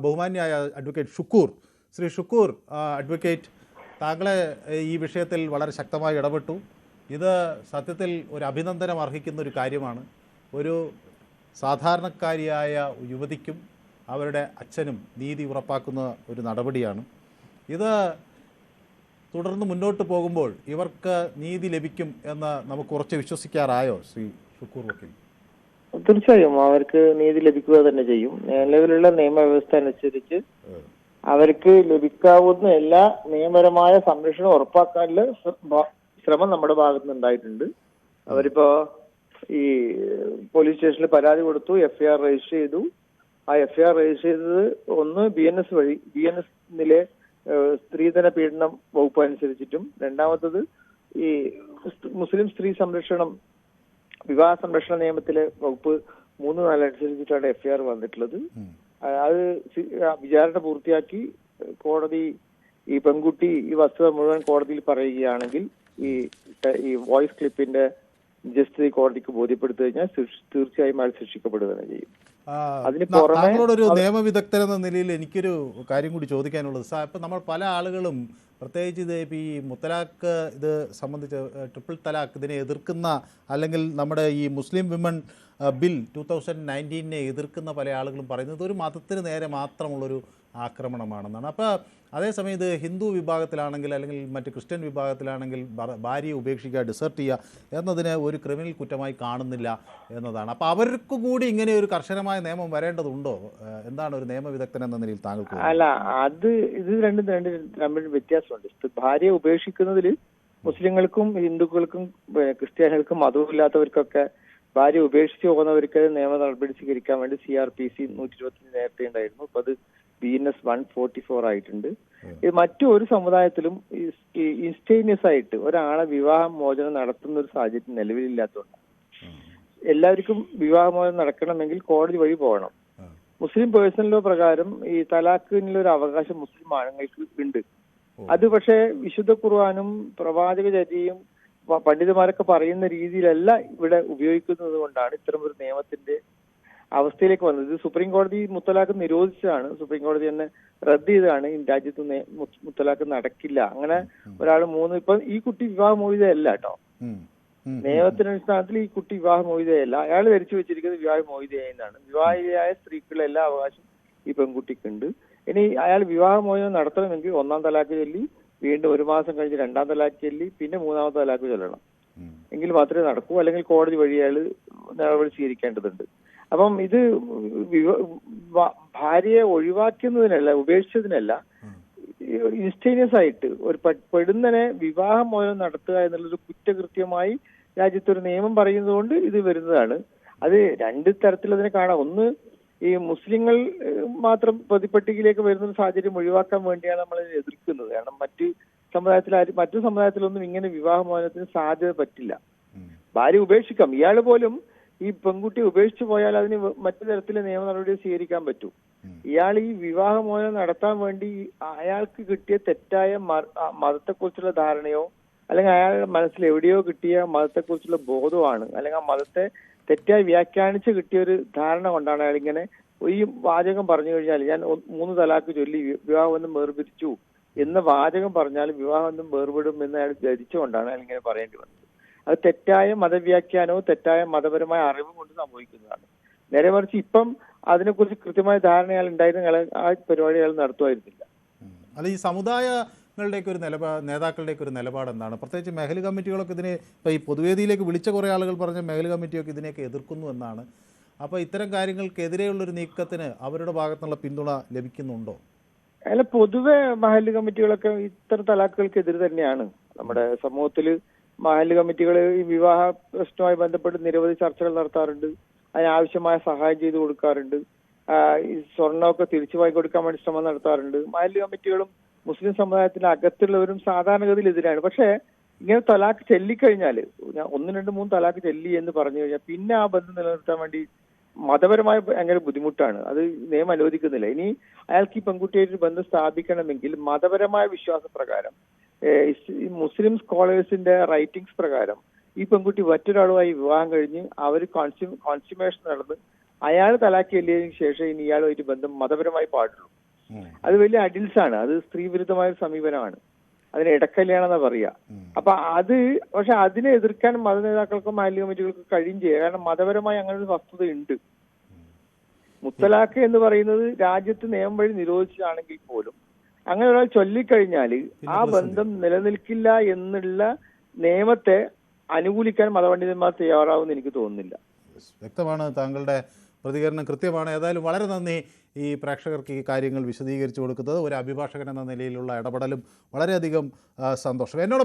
ബഹുമാന്യായ advocate Shukkur, Shri Shukkur advocate, താങ്കളെ ഈ വിഷയത്തിൽ വളരെ ശക്തമായി ഇടപെട്ടു. ഇത് സത്യത്തിൽ ഒരു അഭിനന്ദനം അർഹിക്കുന്ന ഒരു കാര്യമാണ്. ഒരു സാധാരണക്കാരിയായ യുവതിക്കും അവരുടെ അച്ഛനും നീതി ഉറപ്പാക്കുന്ന ഒരു നടപടിയാണ് ഇത്. തുടർന്ന് മുന്നോട്ട് പോകുമ്പോൾ ഇവർക്ക് നീതി ലഭിക്കും എന്ന് നമുക്ക് ഉറച്ച് വിശ്വസിക്കാറായോ ശ്രീ ഷുക്കൂർ വക്കീൽ? തീർച്ചയായും അവർക്ക് നീതി ലഭിക്കുക തന്നെ ചെയ്യും. നിലവിലുള്ള നിയമവ്യവസ്ഥ അനുസരിച്ച് അവർക്ക് ലഭിക്കാവുന്ന എല്ലാ നിയമപരമായ സംരക്ഷണം ഉറപ്പാക്കാനുള്ള ശ്രമം നമ്മുടെ ഭാഗത്ത് നിന്ന് ഉണ്ടായിട്ടുണ്ട്. അവരിപ്പോ ഈ പോലീസ് സ്റ്റേഷനിൽ പരാതി കൊടുത്തു, FIR രജിസ്റ്റർ ചെയ്തു. ആ FIR രജിസ്റ്റർ ചെയ്തത് ഒന്ന് BNS വഴി, BNS-ലെ സ്ത്രീധന പീഡനം വകുപ്പ് അനുസരിച്ചിട്ടും, രണ്ടാമത്തത് ഈ മുസ്ലിം സ്ത്രീ സംരക്ഷണം വിവാഹ സംരക്ഷണ നിയമത്തിലെ വകുപ്പ് 3-4 അനുസരിച്ചിട്ടാണ് FIR വന്നിട്ടുള്ളത്. അത് വിചാരണ പൂർത്തിയാക്കി കോടതി ഈ പെൺകുട്ടി ഈ വസ്തുത മുഴുവൻ കോടതിയിൽ പറയുകയാണെങ്കിൽ ഈ വോയിസ് ക്ലിപ്പിന്റെ നിജസ്ഥിതി കോടതിക്ക് ബോധ്യപ്പെടുത്തി കഴിഞ്ഞാൽ തീർച്ചയായും അയാൾ ശിക്ഷിക്കപ്പെടുക തന്നെ ചെയ്യും. താങ്കളോടൊരു നിയമവിദഗ്ധൻ എന്ന നിലയിൽ എനിക്കൊരു കാര്യം കൂടി ചോദിക്കാനുള്ളത്, ഇപ്പം നമ്മൾ പല ആളുകളും പ്രത്യേകിച്ച് ഇത് ഇപ്പോൾ ഈ മുത്തലാഖ് ഇത് സംബന്ധിച്ച് ട്രിപ്പിൾ തലാഖ് ഇതിനെ എതിർക്കുന്ന, അല്ലെങ്കിൽ നമ്മുടെ ഈ മുസ്ലിം വിമൻ ബിൽ 2019 എതിർക്കുന്ന പല ആളുകളും പറയുന്നത് ഒരു മതത്തിന് നേരെ മാത്രമുള്ളൊരു ആക്രമണമാണെന്നാണ്. അപ്പോൾ അതേസമയം ഇത് ഹിന്ദു വിഭാഗത്തിലാണെങ്കിൽ അല്ലെങ്കിൽ മറ്റ് ക്രിസ്ത്യൻ വിഭാഗത്തിലാണെങ്കിൽ ഭാര്യയെ ഉപേക്ഷിക്കുക, ഡിസേർട്ട് ചെയ്യുക എന്നതിനെ ഒരു ക്രിമിനൽ കുറ്റമായി കാണുന്നില്ല എന്നതാണ്. അപ്പോൾ അവർക്ക് കൂടി ഇങ്ങനെ ഒരു കർശനമായ നിയമം വരേണ്ടതുണ്ടോ? എന്താണ് ഒരു നിയമവിദഗ്ധൻ എന്ന നിലയിൽ താങ്കൾക്ക്? അല്ല, ഇത് രണ്ടും തമ്മിൽ വ്യത്യാസമുണ്ട്. ഭാര്യയെ ഉപേക്ഷിക്കുന്നതിൽ മുസ്ലിങ്ങൾക്കും ഹിന്ദുക്കൾക്കും ക്രിസ്ത്യാനികൾക്കും മതമില്ലാത്തവർക്കൊക്കെ ഭാര്യ ഉപേക്ഷിച്ച് പോകുന്നവർക്ക് നിയമ നടപടി സ്വീകരിക്കാൻ വേണ്ടി CRPC 125 നേരത്തെ ഉണ്ടായിരുന്നു. അപ്പൊ അത് BNS 144 ആയിട്ടുണ്ട്. ഇത് മറ്റു ഒരു സമുദായത്തിലും ഇൻസ്റ്റേനിയസ് ആയിട്ട് ഒരാളെ വിവാഹമോചനം നടത്തുന്ന ഒരു സാഹചര്യം നിലവിലില്ലാത്തതുകൊണ്ട് എല്ലാവർക്കും വിവാഹമോചനം നടക്കണമെങ്കിൽ കോടതി വഴി പോകണം. മുസ്ലിം പേഴ്സണൽ ലോ പ്രകാരം ഈ തലാഖിനുള്ള ഒരു അവകാശം മുസ്ലിം ആണുങ്ങൾക്ക് ഉണ്ട്. അത് പക്ഷേ വിശുദ്ധ ഖുർആനും പ്രവാചകചര്യയും പണ്ഡിതന്മാരൊക്കെ പറയുന്ന രീതിയിലല്ല ഇവിടെ ഉപയോഗിക്കുന്നത് കൊണ്ടാണ് ഇത്തരം ഒരു നിയമത്തിന്റെ അവസ്ഥയിലേക്ക് വന്നത്. ഇത് സുപ്രീം കോടതി മുത്തലാഖ് നിരോധിച്ചതാണ്. സുപ്രീം കോടതി തന്നെ റദ്ദ് ചെയ്തതാണ്. രാജ്യത്ത് മുത്തലാഖ് നടക്കില്ല. അങ്ങനെ ഒരാൾ ഇപ്പൊ ഈ കുട്ടി വിവാഹമോചിതയല്ല കേട്ടോ. നിയമത്തിനടിസ്ഥാനത്തിൽ ഈ കുട്ടി വിവാഹമോചിതയല്ല. അയാൾ ധരിച്ചു വെച്ചിരിക്കുന്നത് വിവാഹമോചിതയായെന്നാണ്. വിവാഹിതയായ സ്ത്രീക്കുള്ള എല്ലാ അവകാശം ഈ പെൺകുട്ടിക്കുണ്ട്. ഇനി അയാൾ വിവാഹമോചനം നടത്തണമെങ്കിൽ 1-ാം തലാഖ് ചൊല്ലി, വീണ്ടും 1 മാസം കഴിഞ്ഞ് 2-ാം തലാഖ് ചൊല്ലി, പിന്നെ 3-ാമത്തെ തലാഖ് ചൊല്ലണം. എങ്കിൽ മാത്രമേ നടക്കൂ. അല്ലെങ്കിൽ കോടതി വഴി അയാൾ നടപടി സ്വീകരിക്കേണ്ടതുണ്ട്. അപ്പം ഇത് ഭാര്യയെ ഒഴിവാക്കുന്നതിനല്ല, ഉപേക്ഷിച്ചതിനല്ല, ഇൻസ്റ്റേനിയസ് ആയിട്ട് ഒരു പെടുന്നനെ വിവാഹമോചനം നടത്തുക എന്നുള്ളൊരു കുറ്റകൃത്യമായി രാജ്യത്തൊരു നിയമം പറയുന്നത് കൊണ്ട് ഇത് വരുന്നതാണ്. അത് 2 തരത്തിൽ അതിനെ കാണാം. ഒന്ന്, ഈ മുസ്ലിങ്ങൾ മാത്രം പ്രതിപട്ടികയിലേക്ക് വരുന്ന സാഹചര്യം ഒഴിവാക്കാൻ വേണ്ടിയാണ് നമ്മൾ എതിർക്കുന്നത്. കാരണം മറ്റു സമുദായത്തിലൊന്നും ഇങ്ങനെ വിവാഹമോചനത്തിന് സാധ്യത പറ്റില്ല. ഭാര്യ ഉപേക്ഷിക്കാം. ഇയാൾ പോലും ഈ പെൺകുട്ടി ഉപേക്ഷിച്ചു പോയാൽ അതിന് മറ്റു തരത്തിലെ നിയമ നടപടി സ്വീകരിക്കാൻ പറ്റും. ഇയാൾ ഈ വിവാഹമോചനം നടത്താൻ വേണ്ടി അയാൾക്ക് കിട്ടിയ തെറ്റായ മതത്തെക്കുറിച്ചുള്ള ധാരണയോ അല്ലെങ്കിൽ അയാളുടെ മനസ്സിൽ എവിടെയോ കിട്ടിയ മതത്തെക്കുറിച്ചുള്ള ബോധമാണ്, അല്ലെങ്കിൽ ആ മതത്തെ തെറ്റായി വ്യാഖ്യാനിച്ച് കിട്ടിയ ഒരു ധാരണ കൊണ്ടാണ് അയാൾ ഇങ്ങനെ ഈ വാചകം പറഞ്ഞു കഴിഞ്ഞാൽ, ഞാൻ 3 തലാഖ് ചൊല്ലി വിവാഹബന്ധം വേർപിരിച്ചു എന്ന വാചകം പറഞ്ഞാൽ വിവാഹബന്ധം വേർപെടും എന്ന് അയാൾ ധരിച്ചുകൊണ്ടാണ് അയാൾ ഇങ്ങനെ പറയേണ്ടി വന്നത്. അത് തെറ്റായ മതവ്യാഖ്യാനവും തെറ്റായ മതപരമായ അറിവും കൊണ്ട് സംഭവിക്കുന്നതാണ്. നേരെ മറിച്ച് ഇപ്പം അതിനെക്കുറിച്ച് കൃത്യമായ ധാരണ അയാൾ ഉണ്ടായിരുന്ന ആ പരിപാടി അയാൾ നടത്തുമായിരുന്നില്ല. അല്ല, ഈ സമുദായങ്ങളുടെയൊക്കെ ഒരു നേതാക്കളുടെയൊക്കെ ഒരു നിലപാട് എന്താണ്? പ്രത്യേകിച്ച് മേഖല കമ്മിറ്റികളൊക്കെ ഇതിനെ ഇപ്പോൾ ഈ പൊതുവേദിയിലേക്ക് വിളിച്ച കുറേ ആളുകൾ പറഞ്ഞ മേഖല കമ്മിറ്റിയൊക്കെ ഇതിനെയൊക്കെ എതിർക്കുന്നു എന്നാണ്. അപ്പോൾ ഇത്തരം കാര്യങ്ങൾക്കെതിരെയുള്ളൊരു നീക്കത്തിന് അവരുടെ ഭാഗത്തുനിന്നുള്ള പിന്തുണ ലഭിക്കുന്നുണ്ടോ? അല്ല, പൊതുവെ മഹല്ല് കമ്മിറ്റികളൊക്കെ ഇത്തരം തലാഖുകൾക്കെതിരെ തന്നെയാണ്. നമ്മുടെ സമൂഹത്തിൽ മഹല്ല് കമ്മിറ്റികൾ ഈ വിവാഹ പ്രശ്നവുമായി ബന്ധപ്പെട്ട് നിരവധി ചർച്ചകൾ നടത്താറുണ്ട്. അതിനാവശ്യമായ സഹായം ചെയ്തു കൊടുക്കാറുണ്ട്. ഈ സ്വർണ്ണമൊക്കെ തിരിച്ചു വാങ്ങി കൊടുക്കാൻ വേണ്ടി ശ്രമം നടത്താറുണ്ട്. മഹല്ല് കമ്മിറ്റികളും മുസ്ലിം സമുദായത്തിന്റെ അകത്തുള്ളവരും സാധാരണഗതിയിൽ എതിരാണ്. പക്ഷേ ഇങ്ങനെ തലാഖ് ചൊല്ലിക്കഴിഞ്ഞാൽ, 1, 2, 3 തലാഖ് ചൊല്ലി എന്ന് പറഞ്ഞു കഴിഞ്ഞാൽ പിന്നെ ആ ബന്ധം നിലനിർത്താൻ വേണ്ടി മതപരമായ ഭയങ്കര ബുദ്ധിമുട്ടാണ്. അത് നിയമം അനുവദിക്കുന്നില്ല. ഇനി അയാൾക്ക് ഈ പെൺകുട്ടിയായിട്ട് ബന്ധം സ്ഥാപിക്കണമെങ്കിൽ മതപരമായ വിശ്വാസപ്രകാരം, മുസ്ലിം സ്കോളേഴ്സിന്റെ റൈറ്റിംഗ്സ് പ്രകാരം ഈ പെൺകുട്ടി മറ്റൊരാളുമായി വിവാഹം കഴിഞ്ഞ് അവർ കോൺസ്യൂമേഷൻ നടന്ന് അയാൾ തലാക്ക് ചൊല്ലിയതിനു ശേഷം ഇനി ഇയാളുമായിട്ട് ബന്ധം മതപരമായി പാടുള്ളൂ. അത് വലിയ അഡിൽസാണ്, അത് സ്ത്രീ വിരുദ്ധമായ ഒരു സമീപനമാണ്, അതിന് ഇടക്കല്യാണം പറയാ. അപ്പൊ പക്ഷെ അതിനെ എതിർക്കാൻ മത നേതാക്കൾക്കും മാലിന്യ കമ്മിറ്റികൾക്കും കഴിയും ചെയ്യുക. കാരണം മതപരമായി അങ്ങനെ ഒരു വസ്തുതയുണ്ട്. മുത്തലാഖ് എന്ന് പറയുന്നത് രാജ്യത്ത് നിയമം വഴി നിരോധിച്ചതാണെങ്കിൽ പോലും അങ്ങനെ ഒരാൾ ചൊല്ലിക്കഴിഞ്ഞാൽ ആ ബന്ധം നിലനിൽക്കില്ല എന്നുള്ള നിയമത്തെ അനുകൂലിക്കാൻ മതപണ്ഡിതന്മാർ തയ്യാറാവുമെന്ന് എനിക്ക് തോന്നുന്നില്ല. വ്യക്തമാണ്, താങ്കളുടെ പ്രതികരണം കൃത്യമാണ്. ഏതായാലും വളരെ നന്ദി ഈ പ്രേക്ഷകർക്ക് ഈ കാര്യങ്ങൾ വിശദീകരിച്ചു കൊടുക്കുന്നത്. ഒരു അഭിഭാഷകൻ എന്ന നിലയിലുള്ള ഇടപെടലും വളരെയധികം സന്തോഷം. എന്നോട്